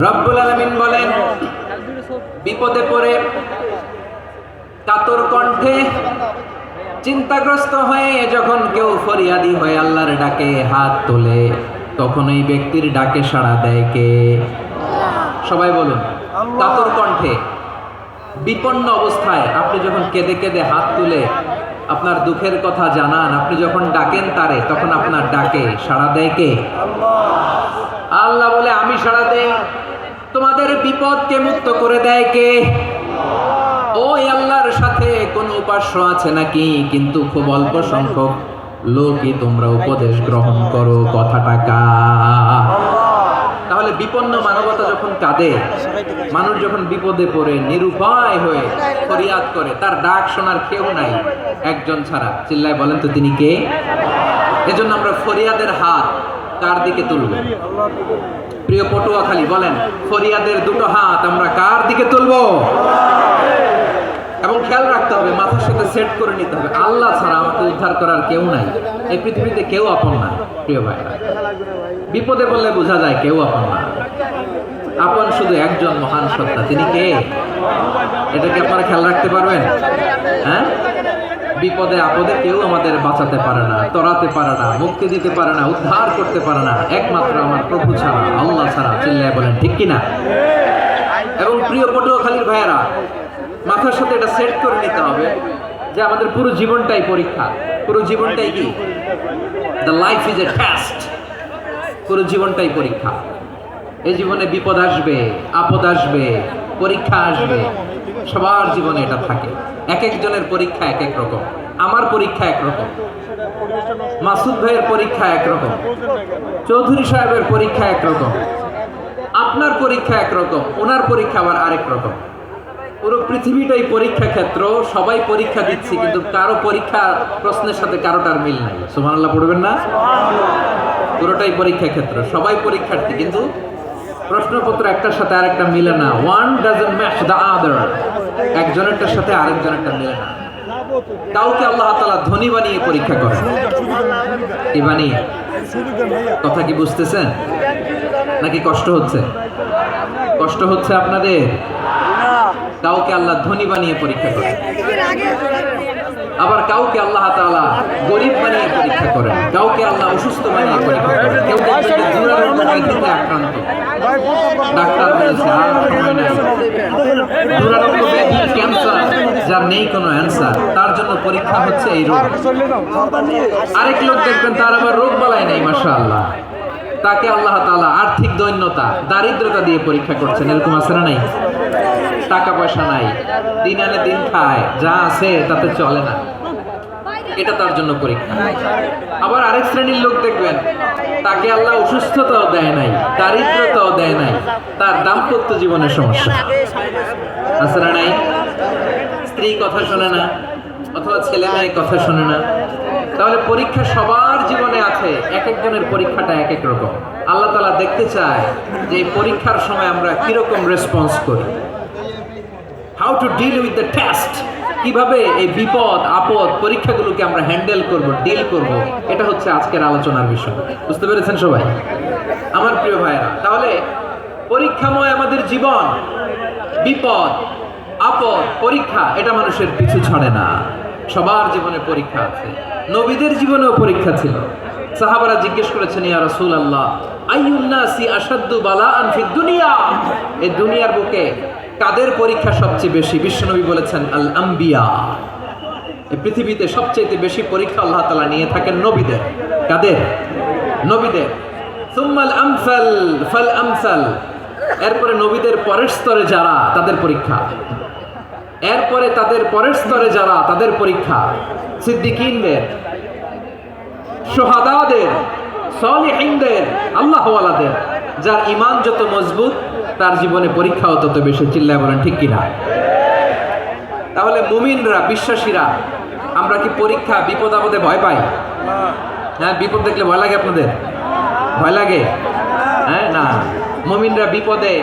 রব্বুল আলামিন বলেন, বিপদে পড়ে কাতর কণ্ঠে চিন্তাগ্রস্ত হয়ে যখন কেউ ফরিয়াদি হয়ে আল্লাহর ডাকে হাত তোলে, তখন ওই ব্যক্তির ডাকে সাড়া দেয় কে? সবাই বলুন। কাতর কণ্ঠে বিপন্ন অবস্থায় আপনি যখন কেঁদে কেঁদে হাত তুলে আপনার দুঃখের কথা জানান, আপনি যখন ডাকেন তারে, তখন আপনার ডাকে সাড়া দেয় কে? আল্লাহ বলে, আমি সাড়া দেই। তোমাদের বিপদকে মুক্ত করে দেয় কে? ওই আল্লাহর সাথে কোন উপাস্য আছে নাকি? কিন্তু খুব অল্প সংখ্যক লোকই তোমরা উপদেশ গ্রহণ করো। কথাটা কার? তাহলে বিপন্ন মানবতা যখন কাঁদে, মানুষ যখন বিপদে পড়ে নিরুপায় হয়ে ফরিয়াদ করে, তার ডাক শোনার কেউ নাই একজন ছাড়া। চিল্লায় বলেন তো তিনি কে? এজন্য আমরা ফরিয়াদের হাত কার দিকে তুলব? প্রিয় পটুয়াখালী বলেন, ফরিয়াদের দুটো হাত আমরা কার দিকে তুলব? এবং খেয়াল রাখতে হবে, মাথার সাথে সেট করে নিতে হবে, আল্লাহ ছাড়া আমাকে উদ্ধার করার কেউ নাই। এই পৃথিবীতে কেউ আপন না। প্রিয় ভাইরা, বিপদে বললে বোঝা যায় কেউ আপন না। আপন শুধু একজন মহান সত্তা। তিনি কে? এটাকে আপনারা খেয়াল রাখতে পারবেন? হ্যাঁ, বিপদে আপদে কেউ আমাদের বাঁচাতে পারে না, তরাতে পারে না, মুক্তি দিতে পারে না, উদ্ধার করতে পারে না, একমাত্র আমার প্রভু ছাড়া, আল্লাহ ছাড়া। চিল্লায় বলেন ঠিক কিনা? এবং প্রিয় পটুয়াখালীর ভাইয়েরা, মাথার সাথে এটা সেট করে নিতে হবে যে আমাদের পুরো জীবনটাই পরীক্ষা। পুরো জীবনটাই কি? The life is a test. পুরো জীবনটাই পরীক্ষা। এই জীবনে বিপদ আসবে, আপদ আসবে, পরীক্ষা আসবে। সবার জীবনে এটা থাকে। এক একজনের পরীক্ষা এক এক রকম। আমার পরীক্ষা একরকম, মাসুদ ভাইয়ের পরীক্ষা একরকম, চৌধুরী সাহেবের পরীক্ষা একরকম, আপনার পরীক্ষা একরকম, ওনার পরীক্ষা আবার আরেক রকম। পুরো পৃথিবীটাই পরীক্ষা ক্ষেত্র। সবাই পরীক্ষা দিচ্ছি, কিন্তু কারো পরীক্ষা প্রশ্নের সাথে কারোটার মিল নাই। সুবহানাল্লাহ পড়বেন না? পুরোটাই পরীক্ষা ক্ষেত্র, সবাই পরীক্ষার্থী, কিন্তু প্রশ্নপত্র একটার সাথে আরেকটা মিলে না। One doesn't match the other. একজনেরটার সাথে আরেকজনেরটা মিলে না। কাউকে আল্লাহ তাআলা ধনী বানিয়ে পরীক্ষা করেন। কি বানিয়ে? কথা কি বুঝতেছেন নাকি কষ্ট হচ্ছে? কষ্ট হচ্ছে আপনাদের? কাউকে আল্লাহ ধনী বানিয়ে পরীক্ষা করেন, আবার কাউকে আল্লাহ তাআলা গরিব বানিয়ে পরীক্ষা করেন, কাউকে আল্লাহ অসুস্থ বানিয়ে পরীক্ষা করেন। কেউ দেখবেন যে দুরারোগ্য ব্যাধিতে আক্রান্ত, ডাক্তার বলেছে আর সময় নাই, দুরারোগ্য ব্যাধি ক্যান্সার, যার নেই কোনো অ্যান্সার, তার জন্য পরীক্ষা হচ্ছে এই রোগ। আরেক লোক দেখবেন তার আবার রোগ বালাই নেই, মাশাআল্লাহ, তাকে আল্লাহ তাআলা আর্থিক দৈন্যতা, দারিদ্রতা দিয়ে পরীক্ষা করছেন। এরকম আছে না নাই? টাকা পয়সা নাই, দিন আনে দিন খায়, যা আছে তাতে চলে না, এটা তার জন্য পরীক্ষা। আবার আরেক শ্রেণীর লোক দেখবেন, তাকে আল্লাহ অসুস্থতাও দেয় নাই, দারিদ্রতাও দেয় নাই, তার দাম্পত্য জীবনের সমস্যা আছে না নাই? স্ত্রী কথা শোনে না, অথবা ছেলে মেয়ে কথা শোনে না। তাহলে পরীক্ষা সবার জীবনে আছে, এক একজনের পরীক্ষাটা এক এক রকম। আল্লাহ তাআলা দেখতে চায় যে এই পরীক্ষার সময় আমরা কিরকম রেসপন্স করি। How to deal with the test. কিভাবে এই বিপদ আপদ পরীক্ষাগুলোকে আমরা হ্যান্ডেল করব, ডিল করব, এটা হচ্ছে আজকের আলোচনার বিষয়। বুঝতে পেরেছেন সবাই আমার প্রিয় ভাইরা? তাহলে পরীক্ষাময় আমাদের জীবন। বিপদ আপদ পরীক্ষা, এটা মানুষের পিছু ছাড়ে না। সবার জীবনে পরীক্ষা আছে। নবীদের জীবনেও পরীক্ষা ছিল। সাহাবারা জিজ্ঞেস করেছেন, ইয়া রাসূলুল্লাহ, আইয়ুন নাসি আশাদ্দু বালাআন ফিদ দুনিয়া। এই দুনিয়ার বুকে কাদের পরীক্ষা সবচেয়ে বেশি? বিশ্বনবী বলেছেন, আল আম্বিয়া। এই পৃথিবীতে সবচেয়ে বেশি পরীক্ষা আল্লাহ তাআলা নিয়ে থাকেন নবীদের। কাদের? নবীদের। সুম্মাল আমসাল ফাল আমসাল। এরপরে নবীদের পরের স্তরে যারা, তাদের পরীক্ষা। এরপরে তাদের পরের স্তরে যারা, তাদের পরীক্ষা। সিদ্দিকিনদের, শুহাদাদের, সালিহিনদের, আল্লাহওয়ালাদের। যার ঈমান যত মজবুত, তার জীবনে পরীক্ষাও তত বেশি। চিল্লায় বলেন ঠিক কিনা? তাহলে মুমিনরা, বিশ্বাসীরা, আমরা কি পরীক্ষা বিপদ আপদে ভয় পাই? হ্যাঁ, বিপদ দেখলে ভয় লাগে আপনাদের? ভয় লাগে? হ্যাঁ, না, মুমিনরা বিপদে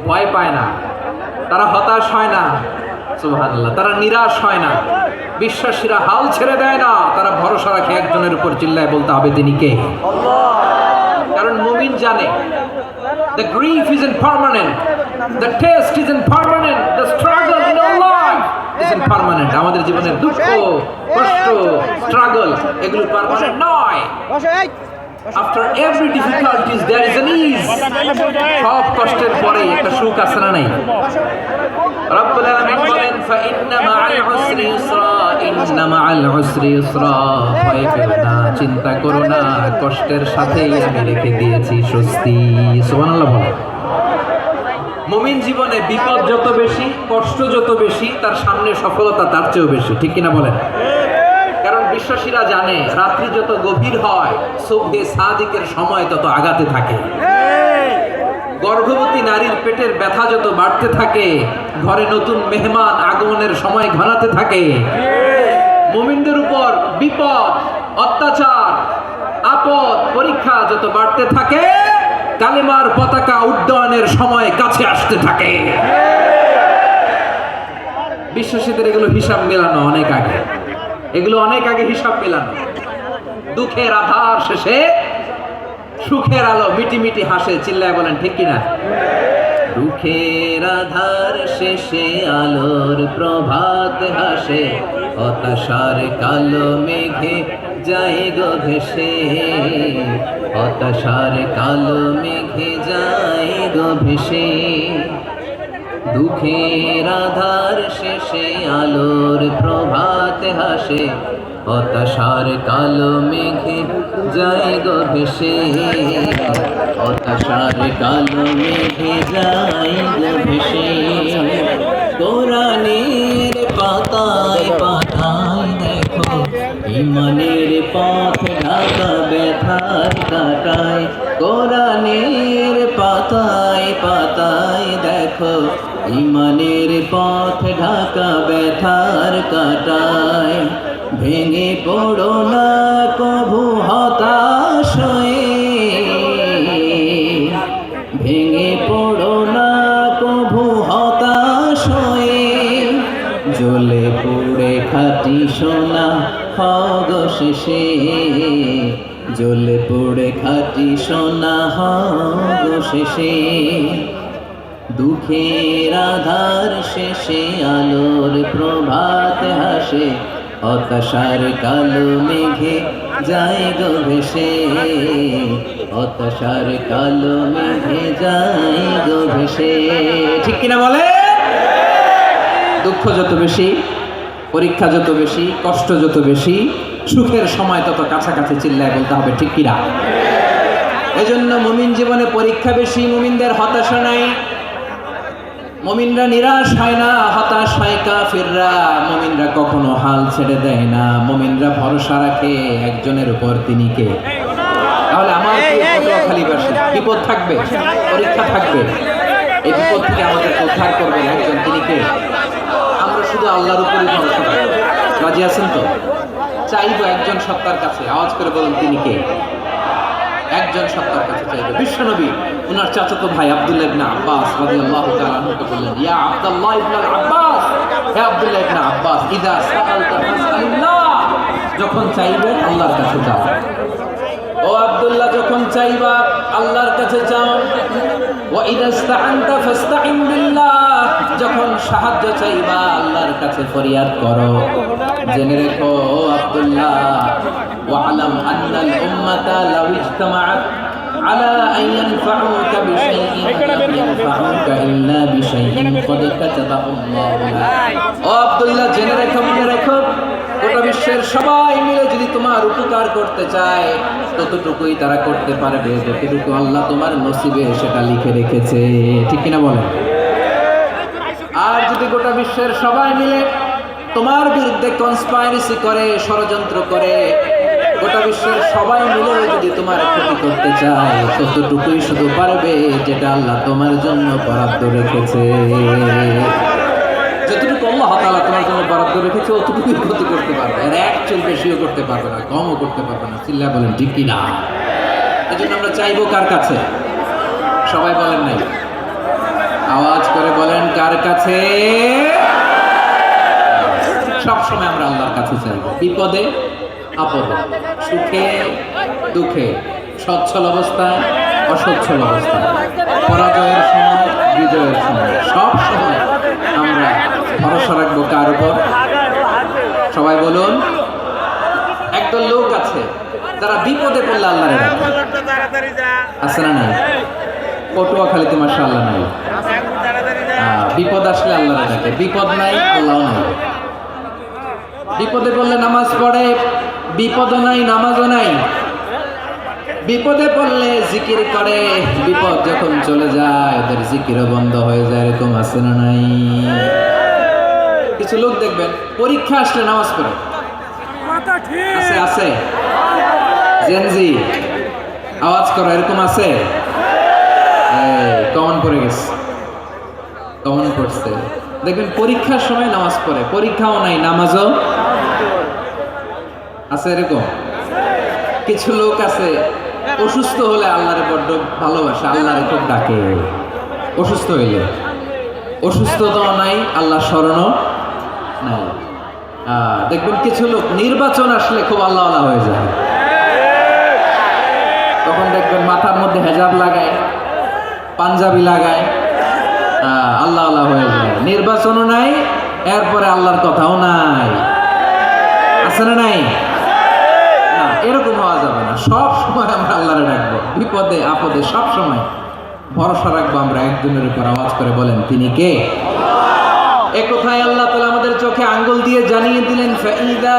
ভয় পায় না, তারা হতাশ হয় না। সুবহানাল্লাহ, তারা নিরাশ হয় না। বিশ্বাসীরা হাল ছেড়ে দেয় না, তারা ভরসা রাখে একজনের উপর। চিল্লায় বলতে হবে তিনি কে? আল্লাহ। কারণ মুমিন জানে The grief isn't permanent. The taste isn't permanent. The struggle in our life isn't permanent. আমাদের জীবনের দুঃখ, কষ্ট, struggle এগুলো পার্মানেন্ট নয়। After every difficulties there is an ease. সব কষ্টের পরে একটা সুখ আছে না নাই? রব্বুল আলামিন বলেন ফাইন্না মাআল উসরি ইউসরা, ইন্না মাআল উসরি ইউসরা। ভয় পেও না, চিন্তা করো না, কষ্টের সাথেই আমি রেখে দিয়েছি স্বস্তি। সুবহানাল্লাহ বলো। মুমিন জীবনে বিপদ যত বেশি, কষ্ট যত বেশি, তার সামনে সফলতা তার চেয়েও বেশি, ঠিক কিনা বলেন? কারণ বিশ্বাসীরা জানে রাত্রি যত গভীর হয় সুবহে সাদিকের সময় তত আগাতে থাকে। গর্ভবতী নারীর পেটের ব্যথা যত বাড়তে থাকে, ঘরে নতুন মেহমান আগমনের সময় ঘনাতে থাকে। মুমিনদের উপর বিপদ, অত্যাচার, আপদ, পরীক্ষা যত বাড়তে থাকে, কালেমার পতাকা উড্ডয়নের সময় কাছে আসতে থাকে। বিশ্বাসীদের এগুলো হিসাব মেলানো অনেক আগে, এগুলো অনেক আগে হিসাব মেলানো। দুঃখের আধার শেষে সুখের আলো মিটি মিটি হাসে, চিল্লায় বলেন ঠিক কিনা? দুঃখের আধার শেষে আলোর প্রভাত হাসে, হতাশার কালো মেঘে যায় গো ভেসে, হতাশার কালো মেঘে যায় গো ভেসে। দুঃখের আধার শেষে আলোর প্রভাত হাসে, হতাশার কালো মেঘে যায় গো ভেসে, হতাশার কালো মেঘে যায় গো ভেসে। কোরআনের পাতায় পাতায় দেখো ইমানের পথ ঢাকা ব্যথার কাটায়। কোরআনের পাতায় পাতায় দেখো ইমানের পথ ঢাকা ব্যথার কাটায়। ভেঙে পড়ো না কভু হতাশ হয়ে, ভেঙে পড়ো না কভু হতাশ হয়ে। জ্বলে পুড়ে খাঁটি সোনা হগ শেষে, জ্বলে পুড়ে খাঁটি সোনা হগ শেষে। দুঃখের আধার শেষে আলোর প্রভাত হাসে, হতাশার কালো মেঘে যায় গো ভেসে, হতাশার কালো মেঘে যায় গো ভেসে। ঠিক কিনা বলে? দুঃখ যত বেশি, পরীক্ষা যত বেশি, কষ্ট যত বেশি, সুখের সময় তত কাছাকাছি, চিল্লায় বলতে হবে ঠিক কিনা? এজন্য মুমিন জীবনে পরীক্ষা বেশি, মুমিনদের হতাশা নাই। মুমিনরা নিরাশ হয় না, হতাশ হয় কাফিররা। মুমিনরা কখনো হাল ছেড়ে দেয় না, মুমিনরা ভরসা রাখে একজনের উপর, তিনি কে? তাহলে আমার পটুয়াখালীবাসী বিপদ থাকবে, পরীক্ষা থাকবে, এই বিপদ থেকে আমাদেরকে উদ্ধার করবেন একজন, তিনি কে? আমরা শুধু আল্লাহর উপরই ভরসা রাখি। রাজি আছেন তো? চাইবো একজন সত্তার কাছে, আওয়াজ করে বলুন তিনি কে? একজন সত্তার কাছে চাইবে। বিশ্বনবী ওনার চাচাতো ভাই আব্দুল্লাহ ইবনে আব্বাস রাদিয়াল্লাহু তাআলা আনহুকে বললেন, ইয়া আব্দুল্লাহ ইবনে আব্বাস, হে আব্দুল্লাহ ইবনে আব্বাস, ইযা সাআলতা ফাসআলিল্লাহ, যখন চাইবে আল্লাহর কাছে যাও। ও আব্দুল্লাহ, যখন চাইবা আল্লাহর কাছে যাও। ওয়া ইযা ইসতাআনতা ফাসতাইন বিল্লাহ, যখন সাহায্য চাইবা আল্লাহর কাছে ফরিয়াদ করো। জেনে রেখো ও আব্দুল্লাহ, ওয়া'লাম আন্নাল উম্মাতা লাউ ইজতামাআত আলা আন ইয়ানফাউকা বিশাইইন লাম ইয়ানফাউকা ইল্লা বিশাইইন ক্বাদ কাতাবাহু আল্লাহু লাক। ও আব্দুল্লাহ, জেনে রেখো, মনে রেখো, গোটা বিশ্বের সবাই মিলে যদি তোমার উপকার করতে চায় ততটুকুই তারা করতে পারবে যতটুকু আল্লাহ তোমার নসিবে সেটা লিখে রেখেছে। ঠিক কিনা বলেন? আর যদি গোটা বিশ্বের সবাই মিলে তোমার বিরুদ্ধে কনস্পাইরেসি করে, ষড়যন্ত্র করে, গোটা বিশ্বের সবাই মিলে যদি তোমার ক্ষতি করতে চায় ততটুকুই শুধু পারবে যেটা আল্লাহ তোমার জন্য বরাদ্দ রেখেছে। যতটুকু আল্লাহ তাআলা তোমার জন্য বরাদ্দ রেখেছে অতটুকুই ক্ষতি করতে পারবে, আর এক চুল বেশিও করতে পারবে না, কমও করতে পারবে না। চিল্লা বলেন ঠিক কিনা? এজন্য আমরা চাইবো কার কাছে? সবাই বলেন নাই, আওয়াজ করে বলেন কার কাছে? সবসময় আমরা আল্লাহর কাছে চাইবো, বিপদে আপদে, সুখে দুঃখে, সচ্ছল অবস্থায় অসচ্ছল অবস্থা, পরাজয়ের সময়, বিজয়ের সময়, সব সময় আমরা ভরসা রাখবো কার উপর? সবাই বলুন। একদল লোক আছে যারা বিপদে পড়লে আল্লাহরে ডাকে, আছে না নাই? পটুয়াখালীতে মাশাআল্লাহ নাই। বিপদ আসলে আল্লাহরে ডাকে, বিপদ নাই আল্লাহ নাই। বিপদে পড়লে নামাজ পড়ে, বিপদও নাই নামাজও নাই। বিপদে পড়লে জিকির করে, বিপদ যখন চলে যায় ওদের জিকিরও বন্ধ হয়ে যায়। এরকম আছে না নাই? কিছু লোক দেখবেন পরীক্ষা আসলে নামাজ পড়ে, আছে আছে। জেনজি আওয়াজ করো, এরকম আছে? কমন পড়ে গেছে, কমন পড়ছে। দেখবেন পরীক্ষার সময় নামাজ পড়ে, পরীক্ষাও নাই নামাজও আছে। এরকম কিছু লোক আছে অসুস্থ হলে আল্লাহরে বড্ড ভালোবাসে, আল্লাহরে খুব ডাকে। অসুস্থ হইলে, অসুস্থতাও নাই, আল্লাহ স্মরণও নাই। দেখবেন কিছু লোক নির্বাচন আসলে খুব আল্লাহ হয়ে যায়, তখন দেখবেন মাথার মধ্যে হেজাব লাগায়, পাঞ্জাবি লাগায়, আল্লাহ হয়ে যায়। নির্বাচনও নাই, এরপরে আল্লাহর কথাও নাই, আছে না নাই? এরকম হওয়া যাবে না। সব সময় আমরা আল্লাহরে ডাকবো, বিপদে আপদে সব সময় ভরসা রাখবো আমরা একজনের উপর। আওয়াজ করে বলেন, তিনি কে? এ কথায় আল্লাহ তাআলা আমাদের চোখে আঙ্গুল দিয়ে জানিয়ে দিলেন, ফাইদা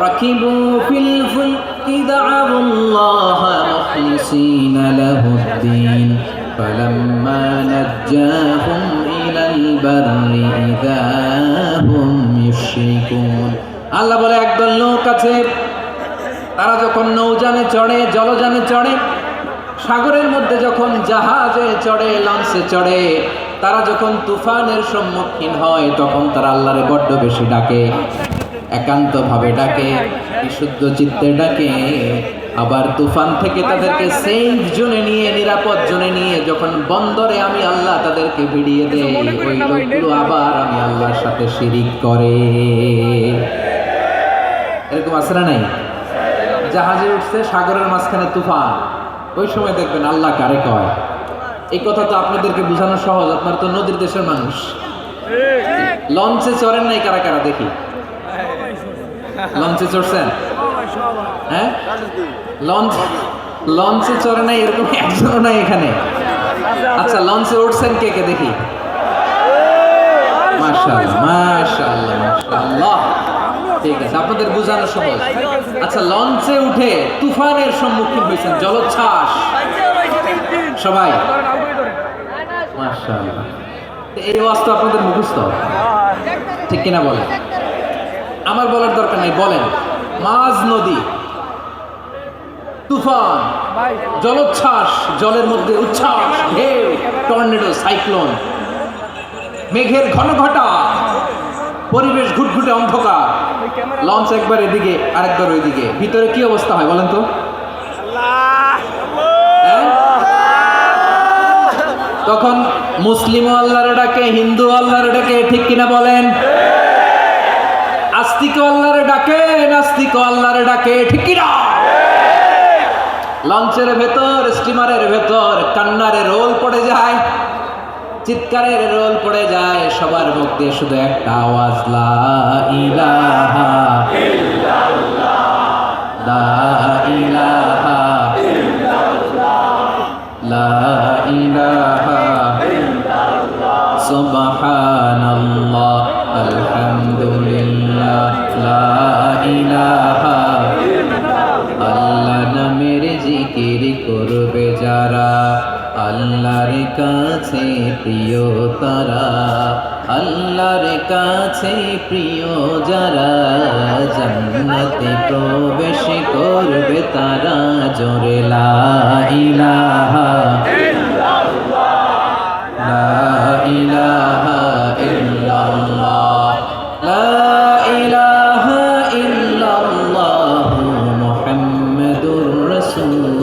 রাকিবু ফিল ফুলকি দা'আউল্লাহ মুখলিসিনা লাহুদ্দিন ফালাম্মা নাজ্জাহুম ইলাল বাররি ইযা হুম ইউশরিকুন। আল্লাহ বলে একদল লোক আছে, তারা যখন নৌযানে চড়ে, জলযানে চড়ে, সাগরের মধ্যে যখন জাহাজে চড়ে, লঞ্চে চড়ে, তারা যখন তুফানের সম্মুখীন হয় তখন তারা আল্লাহরে বড্ড বেশি ডাকে, একান্তভাবে ডাকে, বিশুদ্ধ চিত্তে ডাকে। আবার তুফান থেকে তাদেরকে সেফ জোনে নিয়ে, নিরাপদ জোনে নিয়ে যখন বন্দরে আমি আল্লাহ তাদেরকে ভিড়িয়ে দেই, ওই লোকগুলো আবার আমি আল্লাহর সাথে শিরিক করে। এরকম আছে না নাই? জাহাজে উঠছে, সাগরের মাঝখানে তুফান, ওই সময় দেখবেন আল্লাহ কারে কয়। এই কথা তো আপনাদেরকে বোঝানো সহজ, আপনার তো নদীর দেশের মানুষ। লঞ্চে চড়েন নাই কারা কারা দেখি? লঞ্চে চড়ছেন? হ্যাঁ, লঞ্চে চড়ে নাই এরকম একজনও নাই এখানে। আচ্ছা, লঞ্চে উঠছেন কে কে দেখি? মাশাআল্লাহ মাশাআল্লাহ মাশাআল্লাহ, ঠিক আছে, আপনাদের বোঝানো সহজ। আচ্ছা, লঞ্চে উঠে তুফানের সম্মুখীন হয়েছেন, জলোচ্ছ্বাস সবাই, মাশাআল্লাহ। এই ওয়াজ তো আপনাদের মুখস্থ, ঠিক কিনা বলেন? আমার বলার দরকার নাই, বলেন। মাঝ নদী, তুফান, জলোচ্ছ্বাস, জলের মধ্যে উচ্ছ্বাস, ঢেউ, টর্নেডো, সাইক্লোন, মেঘের ঘনঘটা, পরিবেশ ঘুটঘুটে অন্ধকার, লঞ্চ একবার এদিকে আরেকবার ওইদিকে, ভিতরে কি অবস্থা হয় বলেন তো? তখন মুসলিম আল্লাহরে ডাকে, হিন্দু আল্লাহরে ডাকে, ঠিক কিনা বলেন? আস্তিক আল্লাহরে ডাকে, নাস্তিক আল্লাহরে ডাকে, ঠিক কিনা? লঞ্চের ভেতর, স্টিমারের ভেতর কান্নারে রোল পড়ে যায়, চিৎকারের রোল পড়ে যায়, সবার মুখ দিয়ে শুধু একটা আওয়াজ, লা ইলাহা ইল্লাল্লাহ, লা ইলাহা ইল্লাল্লাহ, লা ইলাহা ইল্লাল্লাহ, সুবহানাল্লাহ, আলহামদুলিল্লাহ, লা ইলাহা ইল্লাল্লাহ। আল্লাহ নামের জিকির করবে যারা, আল্লাহর কাছে প্রিয় তারা, আল্লাহর কাছে প্রিয় যারা, জান্নাতে প্রবেশ করবে তারা, জোরে লা ইলাহা ইল্লাল্লাহ, লা ইলাহা ইল্লাল্লাহ, লা ইলাহা ইল্লাল্লাহ, মুহাম্মাদুর রাসূলুল্লাহ।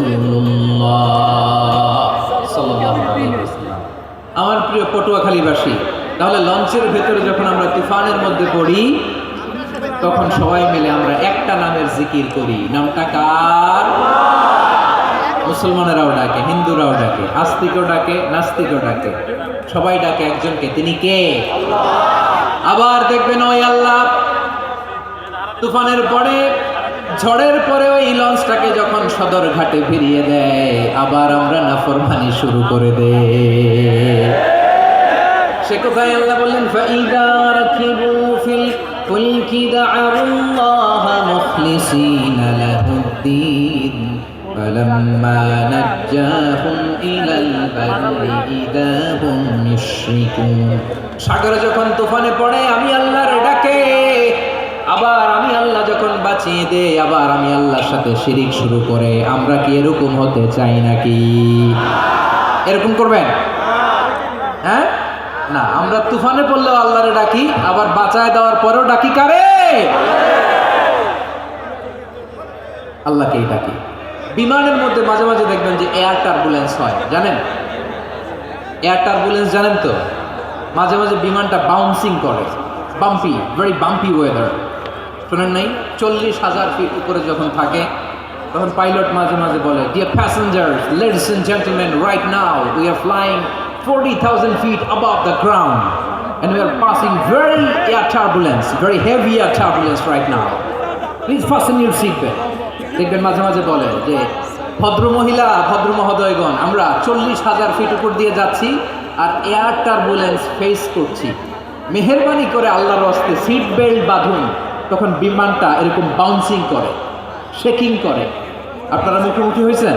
আমার প্রিয় পটুয়াখালীবাসী, তাহলে লঞ্চের ভেতরে যখন আমরা তুফানের মধ্যে পড়ি তখন সবাই মিলে আমরা একটা নামের জিকির করি, নামটা কার? মুসলমানেরাও ডাকে, হিন্দুরাও ডাকে, আস্তিকও ডাকে, নাস্তিকও ডাকে, সবাই ডাকে একজনকে, তিনি কে? আবার দেখবেন ওই আল্লাহ তুফানের পরে, ঝড়ের পরে ওই লঞ্চটাকে যখন সদর ঘাটে ফিরিয়ে দেয়, আবার আমরা নাফরমানি শুরু করে দেই। সে কোথায় আল্লাহ বললেন, ফাইদা রাকিবু ফিল ফুলকি দা'আল্লাহা মুখলিসিনা লাহুদ্দিন ফালাম্মা নাজ্জাহুম ইলাল বাররি ইযা হুম ইউশরিকুন। সাগরে যখন তুফানে পড়ে আমি আল্লাহর ডাকে, আবার আমি আল্লাহ যখন বাঁচিয়ে দেই, আবার আমি আল্লাহর সাথে শিরিক শুরু করে। আমরা কি এরকম হতে চাই নাকি? এরকম করবেন? হ্যাঁ না, আমরা তুফানে পড়লেও আল্লাহরে ডাকি, আবার বাঁচায় দেওয়ার পরেও ডাকি কারে? আল্লাহকেই ডাকি। বিমানের মধ্যে মাঝে মাঝে দেখবেন যে এয়ার টার্বুলেন্স হয়, জানেন? এয়ার টার্বুলেন্স জানেন তো? মাঝে মাঝে বিমানটা বাউন্সিং করে, বাম্পি, ভেরি বাম্পি ওয়েদার। শোনেন নাই? 40,000 ফিট উপরে যখন থাকে তখন পাইলট মাঝে মাঝে বলে, dear passengers, ladies and gentleman, right now we are flying 40,000 feet above the ground and we are passing very air turbulence, very heavy air turbulence right now. Please fasten your seatbelt. দেখবেন মাঝে মাঝে বলে যে ভদ্র মহিলা, ভদ্র মহোদয়গণ, আমরা 40,000 ফিট উপর দিয়ে যাচ্ছি আর এয়ার টার্বুলেন্স ফেস করছি, মেহেরবানি করে আল্লাহর হস্তে সিট বেল্ট বাঁধুন। তখন বিমানটা এরকম বাউন্সিং করে, শেকিং করে। আপনারা মুখোমুখি হয়েছেন?